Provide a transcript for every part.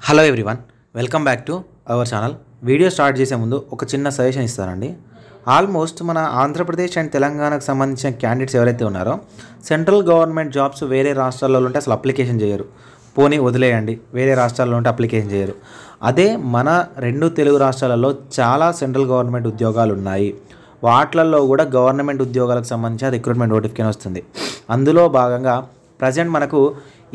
Hello everyone, welcome back to our channel. Video start చేసే ముందు ఒక చిన్న సజెషన్ ఇస్తానండి. ఆల్మోస్ట్ మన ఆంధ్రప్రదేశ్ అండ్ తెలంగాణకు సంబంధించిన క్యాండిడేట్స్ ఎవరైతే ఉన్నారో సెంట్రల్ గవర్నమెంట్ జాబ్స్ వేరే రాష్ట్రాల్లో ఉంటే అసలు అప్లికేషన్ చేయరు. పోనీ వదిలేయండి, వేరే రాష్ట్రాల్లో ఉంటే అప్లికేషన్ చేయరు. అదే మన రెండు తెలుగు రాష్ట్రాలలో చాలా సెంట్రల్ గవర్నమెంట్ ఉద్యోగాలు ఉన్నాయి. వాటిలలో కూడా గవర్నమెంట్ ఉద్యోగాలకు సంబంధించిన రిక్రూట్మెంట్ నోటిఫికేషన్ వస్తుంది. అందులో భాగంగా ప్రజెంట్ మనకు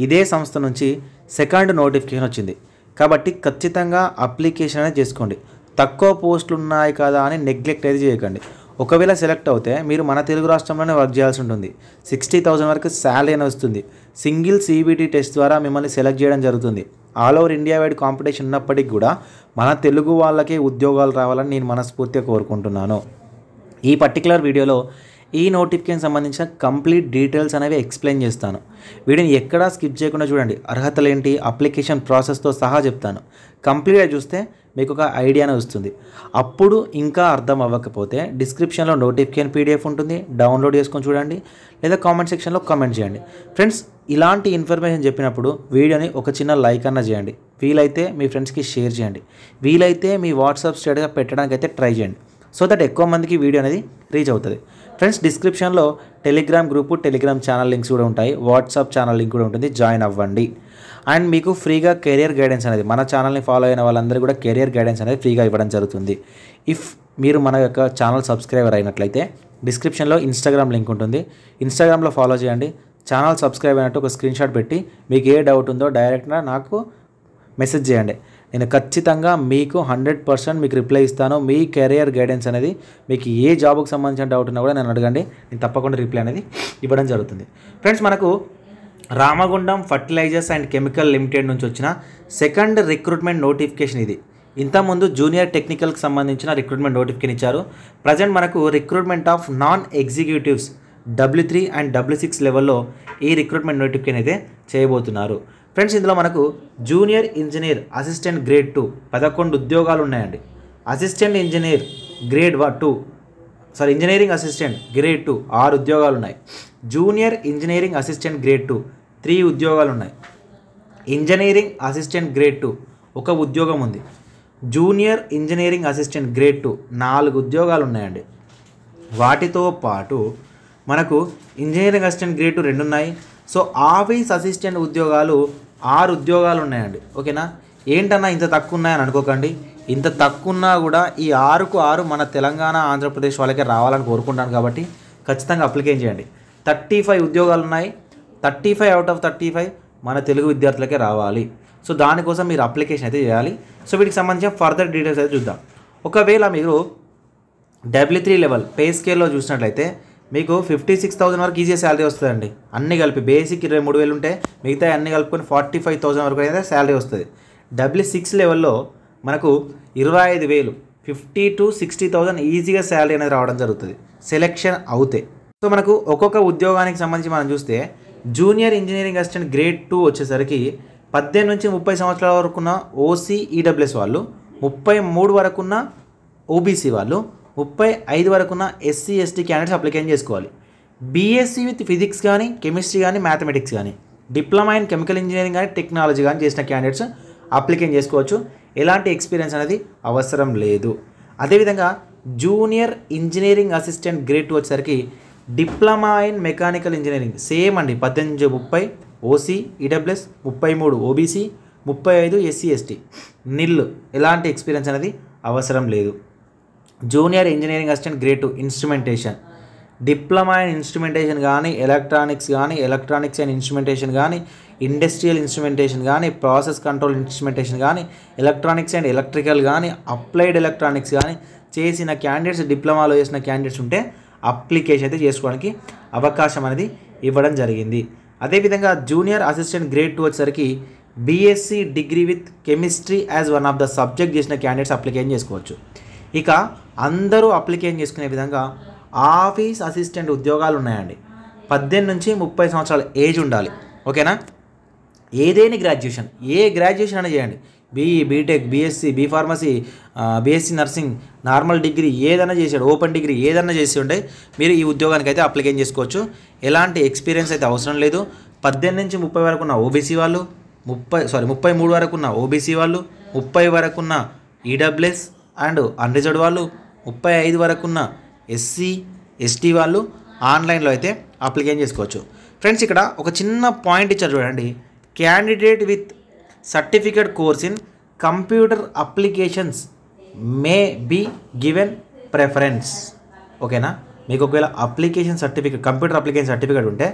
ఇదే సంస్థ నుంచి సెకండ్ నోటిఫికేషన్ వచ్చింది. కాబట్టి ఖచ్చితంగా అప్లికేషన్ అనేది చేసుకోండి. తక్కువ పోస్టులు ఉన్నాయి కదా అని నెగ్లెక్ట్ అయితే చేయకండి. ఒకవేళ సెలెక్ట్ అవుతే మీరు మన తెలుగు రాష్ట్రంలోనే వర్క్ చేయాల్సి ఉంటుంది. 60,000 వరకు శాలరీ అని వస్తుంది. సింగిల్ CBT టెస్ట్ ద్వారా మిమ్మల్ని సెలెక్ట్ చేయడం జరుగుతుంది. All over India wide competition ఉన్నప్పటికీ కూడా మన తెలుగు వాళ్ళకే ఉద్యోగాలు రావాలని నేను మనస్ఫూర్తిగా కోరుకుంటున్నాను. ఈ పర్టికులర్ వీడియోలో ఈ నోటిఫికేషన్ సంబంధించిన కంప్లీట్ డీటెయిల్స్ అనేవి ఎక్స్ప్లెయిన్ చేస్తాను. వీడియోని ఎక్కడా స్కిప్ చేయకుండా చూడండి. అర్హతలు ఏంటి, అప్లికేషన్ ప్రాసెస్తో సహా చెప్తాను. కంప్లీట్గా చూస్తే మీకు ఒక ఐడియానే వస్తుంది. అప్పుడు ఇంకా అర్థం అవ్వకపోతే డిస్క్రిప్షన్లో నోటిఫికేషన్ PDF ఉంటుంది, డౌన్లోడ్ చేసుకొని చూడండి, లేదా కామెంట్ సెక్షన్లో కామెంట్ చేయండి. ఫ్రెండ్స్, ఇలాంటి ఇన్ఫర్మేషన్ చెప్పినప్పుడు వీడియోని ఒక చిన్న లైక్ అన్న చేయండి. వీలైతే మీ ఫ్రెండ్స్కి షేర్ చేయండి. వీలైతే మీ వాట్సాప్ స్టేటస్గా పెట్టడానికి అయితే ట్రై చేయండి, సో దట్ ఎక్కువ మందికి వీడియో అనేది రీచ్ అవుతుంది. ఫ్రెండ్స్, డిస్క్రిప్షన్లో Telegram group, Telegram channel links కూడా ఉంటాయి. వాట్సాప్ ఛానల్ లింక్ కూడా ఉంటుంది, జాయిన్ అవ్వండి. అండ్ మీకు ఫ్రీగా కెరియర్ గైడెన్స్ అనేది మన ఛానల్ని ఫాలో అయిన వాళ్ళందరూ కూడా కెరియర్ గైడెన్స్ అనేది ఫ్రీగా ఇవ్వడం జరుగుతుంది. ఇఫ్ మీరు మన యొక్క ఛానల్ సబ్స్క్రైబర్ అయినట్లయితే డిస్క్రిప్షన్లో ఇన్స్టాగ్రామ్ లింక్ ఉంటుంది. ఇన్స్టాగ్రామ్లో ఫాలో చేయండి. ఛానల్ సబ్స్క్రైబ్ అయినట్టు ఒక స్క్రీన్షాట్ పెట్టి మీకు ఏ డౌట్ ఉందో డైరెక్ట్గా నాకు మెసేజ్ చేయండి. నేను ఖచ్చితంగా మీకు 100% మీకు రిప్లై ఇస్తాను. మీ కెరియర్ గైడెన్స్ అనేది మీకు ఏ జాబ్కి సంబంధించిన డౌట్ ఉన్నా కూడా నన్ను అడగండి, నేను తప్పకుండా రిప్లై అనేది ఇవ్వడం జరుగుతుంది. ఫ్రెండ్స్, మనకు Ramagundam fertilizers and chemical limited నుంచి వచ్చిన సెకండ్ రిక్రూట్మెంట్ నోటిఫికేషన్ ఇది. ఇంతకుముందు జూనియర్ టెక్నికల్కి సంబంధించిన రిక్రూట్మెంట్ నోటిఫికేషన్ ఇచ్చారు. ప్రజెంట్ మనకు recruitment of non executives W3 and W6 లెవెల్లో ఈ రిక్రూట్మెంట్ నోటిఫికేషన్ అయితే చేయబోతున్నారు. ఫ్రెండ్స్, ఇందులో మనకు జూనియర్ ఇంజనీర్ అసిస్టెంట్ గ్రేడ్ 2 11 ఉద్యోగాలు ఉన్నాయండి. Assistant engineer grade 2 engineering assistant grade 2 6 ఉద్యోగాలు ఉన్నాయి. జూనియర్ ఇంజనీరింగ్ అసిస్టెంట్ గ్రేడ్ 2 3 ఉద్యోగాలు ఉన్నాయి. ఇంజనీరింగ్ అసిస్టెంట్ గ్రేడ్ 2 1 ఉద్యోగం ఉంది. జూనియర్ ఇంజనీరింగ్ అసిస్టెంట్ గ్రేడ్ 2 4 ఉద్యోగాలు ఉన్నాయండి. వాటితో పాటు మనకు ఇంజనీరింగ్ అసిస్టెంట్ గ్రేడ్ 2 2 ఉన్నాయి. సో ఆఫీస్ అసిస్టెంట్ ఉద్యోగాలు 6 ఉద్యోగాలు ఉన్నాయండి. ఓకేనా? ఏంటన్నా ఇంత తక్కువ ఉన్నాయని అనుకోకండి. ఇంత తక్కువ ఉన్నా కూడా ఈ 6కు 6 మన తెలంగాణ ఆంధ్రప్రదేశ్ వాళ్ళకే రావాలని కోరుకుంటాను. కాబట్టి ఖచ్చితంగా అప్లికేషన్ చేయండి. 35 ఉద్యోగాలు ఉన్నాయి. 35 అవుట్ ఆఫ్ 35 మన తెలుగు విద్యార్థులకే రావాలి. సో దానికోసం మీరు అప్లికేషన్ అయితే చేయాలి. సో వీటికి సంబంధించిన ఫర్దర్ డీటెయిల్స్ అయితే చూద్దాం. ఒకవేళ మీరు W3 లెవెల్ పే స్కేల్లో చూసినట్లయితే మీకు 56,000 వరకు ఈజీ శాలరీ వస్తుందండి. అన్నీ కలిపి బేసిక్ 23,000 ఉంటే మిగతా అన్నీ కలుపుకొని 45,000 వరకు అయితే శాలరీ వస్తుంది. W6 లెవెల్లో మనకు 25,000 50 to 60,000 ఈజీగా శాలరీ అనేది రావడం జరుగుతుంది సెలెక్షన్ అవుతే. సో మనకు ఒక్కొక్క ఉద్యోగానికి సంబంధించి మనం చూస్తే జూనియర్ ఇంజనీరింగ్ అసిస్టెంట్ గ్రేడ్ 2 వచ్చేసరికి 18 నుంచి 30 సంవత్సరాల వరకున్న OC EWS వాళ్ళు, 33 వరకున్న OBC వాళ్ళు, 35 వరకున్న SC ST క్యాండిడేట్స్ అప్లికేషన్ చేసుకోవాలి. BSc విత్ ఫిజిక్స్ కానీ, కెమిస్ట్రీ కానీ, మ్యాథమెటిక్స్ కానీ, డిప్లొమా ఇన్ కెమికల్ ఇంజనీరింగ్ కానీ, టెక్నాలజీ కానీ చేసిన క్యాండిడేట్స్ అప్లికేషన్ చేసుకోవచ్చు. ఎలాంటి ఎక్స్పీరియన్స్ అనేది అవసరం లేదు. అదేవిధంగా జూనియర్ ఇంజనీరింగ్ అసిస్టెంట్ గ్రేడ్ 2 వచ్చేసరికి diploma in mechanical engineering same అండి. 18 30 OC EWS, 33 OBC, 35 SC ST నిల్. ఎలాంటి ఎక్స్పీరియన్స్ అనేది అవసరం లేదు. Junior engineering assistant grade 2 instrumentation, diploma in instrumentation కానీ, ఎలక్ట్రానిక్స్ కానీ, ఎలక్ట్రానిక్స్ అండ్ ఇన్స్ట్రుమెంటేషన్ కానీ, ఇండస్ట్రియల్ ఇన్స్ట్రుమెంటేషన్ కానీ, ప్రాసెస్ కంట్రోల్ ఇన్స్ట్రుమెంటేషన్ కానీ, ఎలక్ట్రానిక్స్ అండ్ ఎలక్ట్రికల్ కానీ, అప్లైడ్ ఎలక్ట్రానిక్స్ కానీ చేసిన క్యాండిడేట్స్, డిప్లొమాలో చేసిన క్యాండిడేట్స్ ఉంటే అప్లికేషన్ అయితే చేసుకోవడానికి అవకాశం అనేది ఇవ్వడం జరిగింది. అదేవిధంగా జూనియర్ అసిస్టెంట్ గ్రేడ్ 2 వచ్చేసరికి BSc degree with chemistry as one of the subject చేసిన క్యాండిడేట్స్ అప్లికేషన్ చేసుకోవచ్చు. ఇక అందరూ అప్లికేషన్ చేసుకునే విధంగా ఆఫీస్ అసిస్టెంట్ ఉద్యోగాలు ఉన్నాయండి. 18 నుంచి 30 సంవత్సరాల ఏజ్ ఉండాలి. ఓకేనా? ఏదేని గ్రాడ్యుయేషన్, ఏ గ్రాడ్యుయేషన్ అయినా చేయండి. BE, BTech, BSc, B Pharmacy, BSc nursing, normal degree ఏదైనా చేసాడు, ఓపెన్ డిగ్రీ ఏదైనా చేసి ఉంటే మీరు ఈ ఉద్యోగానికి అయితే అప్లికేషన్ చేసుకోవచ్చు. ఎలాంటి ఎక్స్పీరియన్స్ అయితే అవసరం లేదు. 18 నుంచి 30 వరకు ఉన్న OBC వాళ్ళు, 33 వరకు ఉన్న ఓబీసీ వాళ్ళు, 30 వరకు ఉన్న ఈడబ్ల్యూఎస్ అండ్ అన్రిజర్వ్డ్ వాళ్ళు, 35 వరకు ఉన్న ఎస్సీ ఎస్టీ వాళ్ళు ఆన్లైన్లో అయితే అప్లికేషన్ చేసుకోవచ్చు. ఫ్రెండ్స్ ఇక్కడ ఒక చిన్న పాయింట్ ఇచ్చారు చూడండి, candidate with certificate course in computer applications may be given preference. ఓకేనా, మీకు ఒకవేళ application certificate computer application certificate ఉంటే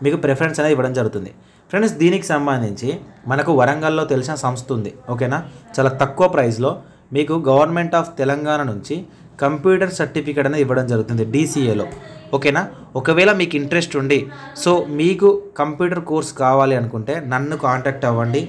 మీకు ప్రిఫరెన్స్ అనేది ఇవ్వడం జరుగుతుంది. ఫ్రెండ్స్ దీనికి సంబంధించి మనకు వరంగల్లో తెలిసిన సంస్థ ఉంది. ఓకేనా, చాలా తక్కువ ప్రైస్లో మీకు గవర్నమెంట్ ఆఫ్ తెలంగాణ నుంచి కంప్యూటర్ సర్టిఫికేట్ అనేది ఇవ్వడం జరుగుతుంది DCAలో. ఓకేనా, ఒకవేళ మీకు ఇంట్రెస్ట్ ఉండి సో మీకు కంప్యూటర్ కోర్స్ కావాలి అనుకుంటే నన్ను కాంటాక్ట్ అవ్వండి.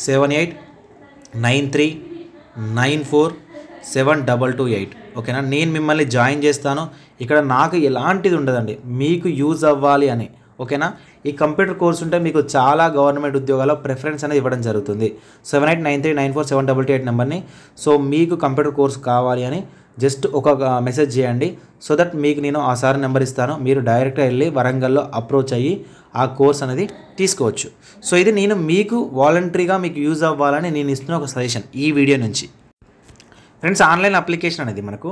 7893947228. ఓకేనా, నేను మిమ్మల్ని జాయిన్ చేస్తాను. ఇక్కడ నాకు ఎలాంటిది ఉండదండి, మీకు యూజ్ అవ్వాలి అని. ఓకేనా, ఈ కంప్యూటర్ కోర్స్ ఉంటే మీకు చాలా గవర్నమెంట్ ఉద్యోగాల్లో ప్రిఫరెన్స్ అనేది ఇవ్వడం జరుగుతుంది. 7893947228 నెంబర్ని సో మీకు కంప్యూటర్ కోర్స్ కావాలి అని జస్ట్ ఒక మెసేజ్ చేయండి. సో దట్ మీకు నేను ఆ సార్ నెంబర్ ఇస్తాను, మీరు డైరెక్ట్గా వెళ్ళి వరంగల్లో అప్రోచ్ అయ్యి ఆ కోర్స్ అనేది తీసుకోవచ్చు. సో ఇది నేను మీకు వాలంటరీగా మీకు యూజ్ అవ్వాలని నేను ఇస్తున్న ఒక సజెషన్ ఈ వీడియో నుంచి. ఫ్రెండ్స్ ఆన్లైన్ అప్లికేషన్ అనేది మనకు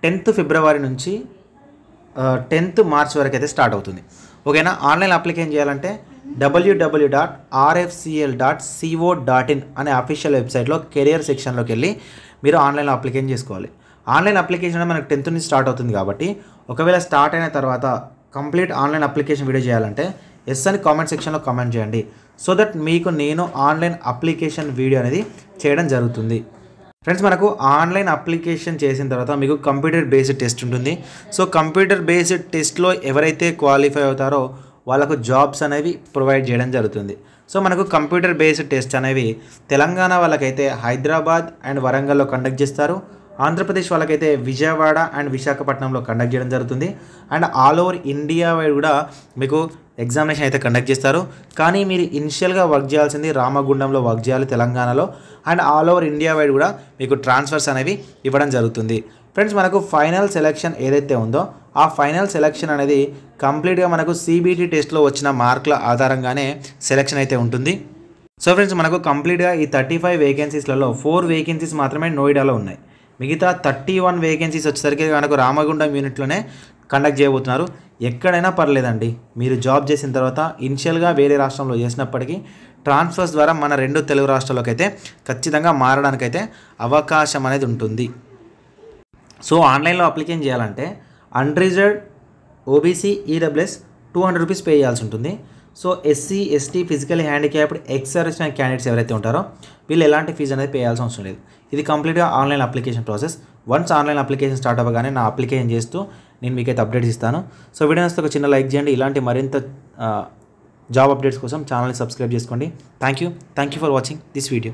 10th ఫిబ్రవరి నుంచి 10th మార్చ్ వరకు అయితే స్టార్ట్ అవుతుంది. ఓకేనా, ఆన్లైన్ అప్లికేషన్ చేయాలంటే www.rfcl.co.in అనే అఫీషియల్ వెబ్సైట్లో కెరియర్ సెక్షన్లోకి వెళ్ళి మీరు ఆన్లైన్లో అప్లికేషన్ చేసుకోవాలి. ఆన్లైన్ అప్లికేషన్ మనకు 10th నుంచి స్టార్ట్ అవుతుంది కాబట్టి ఒకవేళ స్టార్ట్ అయిన తర్వాత కంప్లీట్ ఆన్లైన్ అప్లికేషన్ వీడియో చేయాలంటే ఎస్ అని కామెంట్ సెక్షన్లో కామెంట్ చేయండి. సో దట్ మీకు నేను ఆన్లైన్ అప్లికేషన్ వీడియో అనేది చేయడం జరుగుతుంది. ఫ్రెండ్స్ మనకు ఆన్లైన్ అప్లికేషన్ చేసిన తర్వాత మీకు కంప్యూటర్ బేస్డ్ టెస్ట్ ఉంటుంది. సో కంప్యూటర్ బేస్డ్ టెస్ట్లో ఎవరైతే క్వాలిఫై అవుతారో వాళ్ళకు జాబ్స్ అనేవి ప్రొవైడ్ చేయడం జరుగుతుంది. సో మనకు కంప్యూటర్ బేస్డ్ టెస్ట్ అనేవి తెలంగాణ వాళ్ళకైతే హైదరాబాద్ అండ్ వరంగల్లో కండక్ట్ చేస్తారు. ఆంధ్రప్రదేశ్ వాళ్ళకైతే విజయవాడ అండ్ విశాఖపట్నంలో కండక్ట్ చేయడం జరుగుతుంది. And all over India wide కూడా మీకు ఎగ్జామినేషన్ అయితే కండక్ట్ చేస్తారు. కానీ మీరు ఇనిషియల్గా వర్క్ చేయాల్సింది రామగుండంలో వర్క్ చేయాలి తెలంగాణలో. And all over India wide కూడా మీకు ట్రాన్స్ఫర్స్ అనేవి ఇవ్వడం జరుగుతుంది. ఫ్రెండ్స్ మనకు ఫైనల్ సెలెక్షన్ ఏదైతే ఉందో ఆ ఫైనల్ సెలెక్షన్ అనేది కంప్లీట్గా మనకు CBT టెస్ట్లో వచ్చిన మార్కుల ఆధారంగానే సెలెక్షన్ అయితే ఉంటుంది. సో ఫ్రెండ్స్ మనకు కంప్లీట్గా ఈ 35 వేకెన్సీస్లలో 4 వేకెన్సీస్ మాత్రమే నోయిడాలో ఉన్నాయి. మిగతా 31 వేకెన్సీస్ వచ్చేసరికి మనకు రామగుండం యూనిట్లోనే కండక్ట్ చేయబోతున్నారు. ఎక్కడైనా పర్లేదండి, మీరు జాబ్ చేసిన తర్వాత ఇనిషియల్గా వేరే రాష్ట్రంలో చేసినప్పటికీ ట్రాన్స్ఫర్స్ ద్వారా మన 2 తెలుగు రాష్ట్రాల్లోకి అయితే ఖచ్చితంగా మారడానికైతే అవకాశం అనేది ఉంటుంది. సో ఆన్లైన్లో అప్లికేషన్ చేయాలంటే unreserved OBC EWS 200 rupees pay చేయాల్సి ఉంటుంది. So SC ST physical handicapped ex service man candidates ఎవరైతే ఉంటారో వీళ్ళు ఎలాంటి ఫీజు అనేది పే చేయాల్సిన అవసరం లేదు. ఇది కంప్లీట్గా online application process. Once online application start అవ్వగానే నా అప్లికేషన్ చేస్తూ నేను మీకైతే అప్డేట్స్ ఇస్తాను. సో వీడియో నచ్చితే ఒక చిన్న లైక్ చేయండి. ఇలాంటి మరింత జాబ్ అప్డేట్స్ కోసం ఛానల్ని సబ్స్క్రైబ్ చేసుకోండి. Thank you for watching this video.